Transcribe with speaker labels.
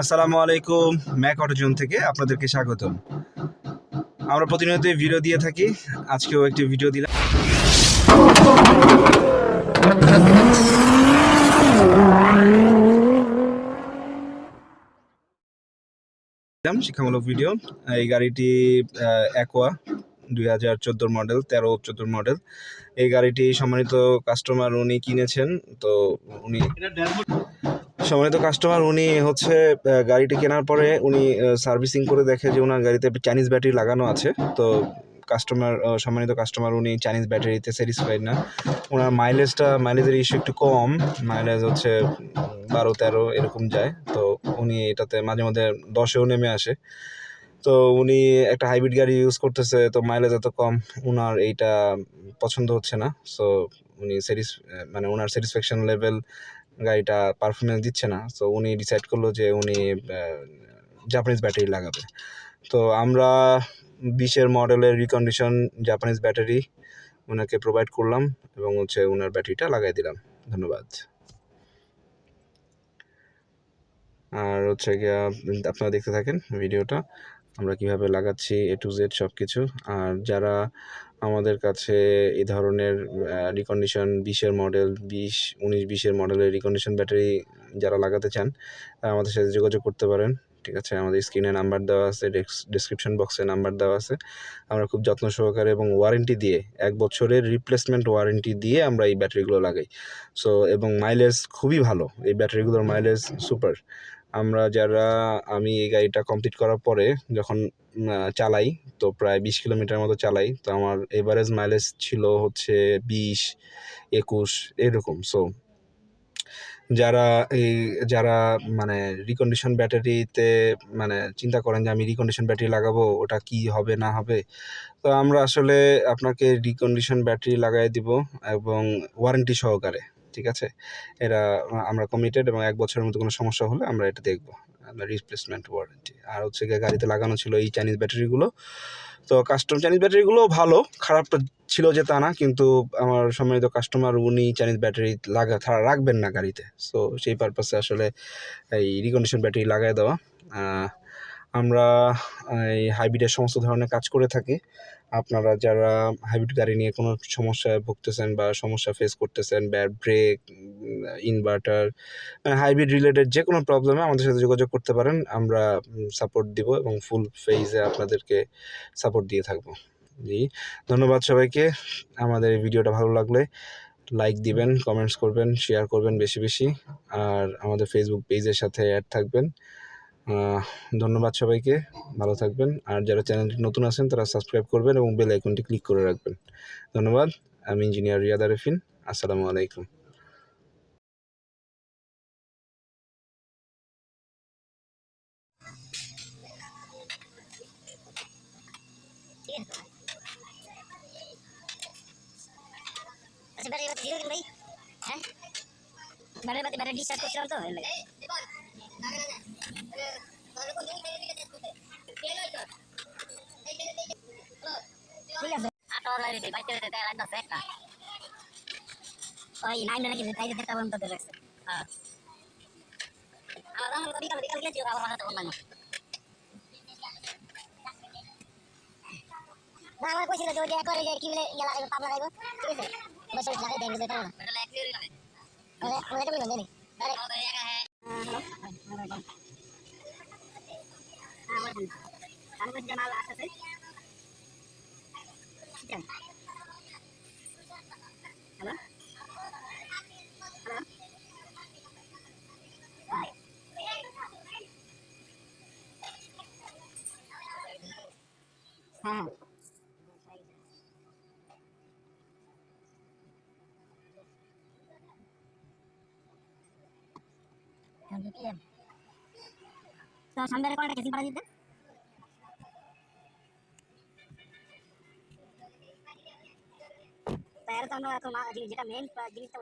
Speaker 1: আসসালামু আলাইকুম, Mac AutoZone থেকে আপনাদেরকে স্বাগতম। আমরা প্রতিনিয়তই ভিডিও দিয়ে থাকি, আজকেও একটি ভিডিও দিলাম। শিক্ষামূলক ভিডিও। এই গাড়িটি অ্যাকোয়া 2014 মডেল, 13-14 মডেল। এই গাড়িটি সম্মানিত কাস্টমার উনি কিনেছেন। তো উনি হচ্ছে গাড়িটি কেনার পরে উনি সার্ভিসিং করে দেখে যে ওনার গাড়িতে চাইনিজ ব্যাটারি লাগানো আছে। তো সম্মানিত কাস্টমার উনি চাইনিজ ব্যাটারিতে স্যাটিসফাইড না। ওনার মাইলেজের ইস্যু একটু কম, মাইলেজ হচ্ছে 12-13 এরকম যায়। তো উনি এটাতে মাঝে মধ্যে 10-এও নেমে আসে। তো উনি একটা হাইব্রিড গাড়ি ইউজ করতেছে, তো মাইলেজ এত কম, ওনার এইটা পছন্দ হচ্ছে না। সো উনি ওনার স্যাটিসফ্যাকশন লেভেল গাড়িটা পারফরমেন্স দিচ্ছে না। সো উনি ডিসাইড করলো যে উনি জাপানিজ ব্যাটারি লাগাবে। তো আমরা 20-এর মডেলের রিকন্ডিশন জাপানিজ ব্যাটারি ওনাকে প্রোভাইড করলাম এবং হচ্ছে ওনার ব্যাটারিটা লাগাই দিলাম। ধন্যবাদ। আর হচ্ছে গিয়া আপনারা দেখতে থাকেন ভিডিওটা, আমরা কিভাবে লাগাচ্ছি A to Z সব কিছু। আর যারা আমাদের কাছে এই ধরনের রিকন্ডিশন 20-এর মডেল, 19-20-এর মডেলের রিকন্ডিশন ব্যাটারি যারা লাগাতে চান, আমাদের সাথে যোগাযোগ করতে পারেন। ঠিক আছে, আমাদের স্ক্রিনে নাম্বার দেওয়া আছে, ডেসক্রিপশন বক্সে নাম্বার দেওয়া আছে। আমরা খুব যত্ন সহকারে এবং ওয়ারেন্টি দিয়ে, 1 বছরের রিপ্লেসমেন্ট ওয়ারেন্টি দিয়ে আমরা এই ব্যাটারিগুলো লাগাই। এবং মাইলেজ খুবই ভালো, এই ব্যাটারিগুলোর মাইলেজ সুপার। আমি এই গাড়িটা কমপ্লিট করার পরে যখন চালাই, তো প্রায় 20 কিলোমিটার মতো চালাই, তো আমার এভারেজ মাইলেজ ছিল হচ্ছে 20-21 এরকম। যারা মানে রিকন্ডিশন ব্যাটারিতে চিন্তা করেন যে আমি রিকন্ডিশন ব্যাটারি লাগাবো, ওটা কি হবে না হবে, তো আমরা আসলে আপনাকে রিকন্ডিশন ব্যাটারি লাগাই দিব এবং ওয়ারেন্টি সহকারে। ঠিক আছে, আমরা কমিটেড এবং 1 বছরের মতো কোনো সমস্যা হলে আমরা এটা দেখবো, রিপ্লেসমেন্ট ওয়ারেন্টি। আর হচ্ছে গিয়ে গাড়িতে লাগানো ছিল এই চাইনিজ ব্যাটারিগুলো। তো চাইনিজ ব্যাটারিগুলো ভালো, খারাপটা ছিল যে তা না, কিন্তু আমার সম্মানিত কাস্টমার উনি চাইনিজ ব্যাটারি রাখবেন না গাড়িতে। সো সেই পারপাসে আসলে এই রিকন্ডিশন ব্যাটারি লাগাই দেওয়া। আমরা এই হাইব্রিডের সমস্ত ধরনের কাজ করে থাকি। আপনারা যারা হাইব্রিড গাড়ি নিয়ে কোনো সমস্যায় ভুগতেছেন বা সমস্যা ফেস করতেছেন, bad brake, inverter, hybrid related যে কোনো প্রবলেমে আমাদের সাথে যোগাযোগ করতে পারেন। আমরা সাপোর্ট দিব এবং ফুল ফেজে আপনাদেরকে সাপোর্ট দিয়ে থাকবো। জি, ধন্যবাদ সবাইকে। আমাদের এই ভিডিওটা ভালো লাগলে লাইক দিবেন, কমেন্টস করবেন, শেয়ার করবেন বেশি বেশি। আর আমাদের ফেসবুক পেজের সাথে অ্যাড থাকবেন। ধন্যবাদ সবাইকে, ভালো থাকবেন। আর যারা চ্যানেলটি নতুন আছেন তারা সাবস্ক্রাইব করবেন এবং বেল আইকনটি ক্লিক করে রাখবেন। ধন্যবাদ। আমি ইঞ্জিনিয়ার রিয়াদ আরেফিন। আসসালামু আলাইকুম।
Speaker 2: ব্যাটারি ডিসচার্জ করছিলাম তো ওই 9 নাকি 5 পর্যন্ত দেখছে। হ্যাঁ, আমার বিকাল গেছি আবার মাথা তখন না আমার কইছিল যে ওই যে একবারে যে কি বলে ইয়া লাগাইবো, পাপ লাগাইবো। ঠিক আছে, বসে লাগাই দেন যে তারা এটা লাইক লাগে ওটা বলুন দেনি আরে আমার জানাল আছে হ্যালো হ্যাঁ তো সামনে কোনটা কেসিং পাড়া দিতে তাহলে তো আমরা যেটা মেইন জিনিসটা